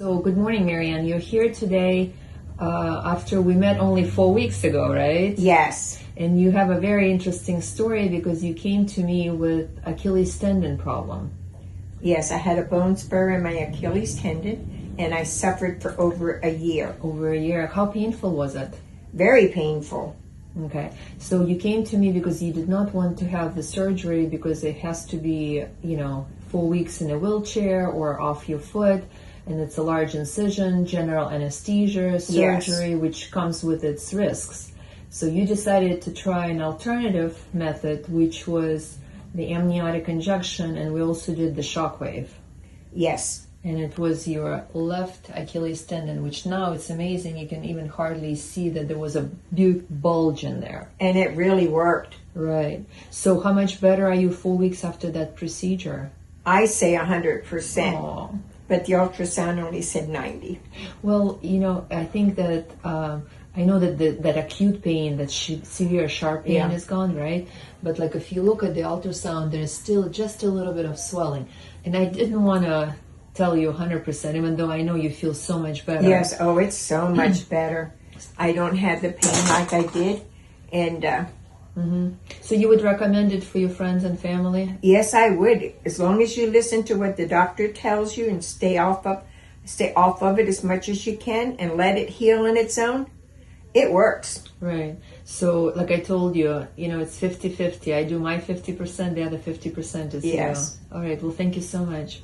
So good morning, Marianne. You're here today after we met only 4 weeks ago, right? Yes. And you have a very interesting story because you came to me with Achilles tendon problem. Yes, I had a bone spur in my Achilles tendon and I suffered for over a year. Over a year. How painful was it? Very painful. Okay. So you came to me because you did not want to have the surgery because it has to be, 4 weeks in a wheelchair or off your foot. And it's a large incision, general anesthesia, surgery, Yes. which comes with its risks. So you decided to try an alternative method, which was the amniotic injection, and we also did the Shockwave. Yes. And it was your left Achilles tendon, which now it's amazing. You can even hardly see that there was a big bulge in there. And it really worked. Right. So how much better are you 4 weeks after that procedure? I say 100%. Oh. But the ultrasound only said 90. Well, I think that I know that that acute pain, that severe sharp pain is gone, right? But like if you look at the ultrasound, there's still just a little bit of swelling. And I didn't want to tell you 100%, even though I know you feel so much better. Yes, oh, it's so much better. I don't have the pain like I did. And So you would recommend it for your friends and family? yes, I would. As long as you listen to what the doctor tells you and stay off of it as much as you can and let it heal on its own, it works. Right. So like I told you, it's 50-50. I do my 50%, the other 50% is Yes. you. All right. Well, thank you so much.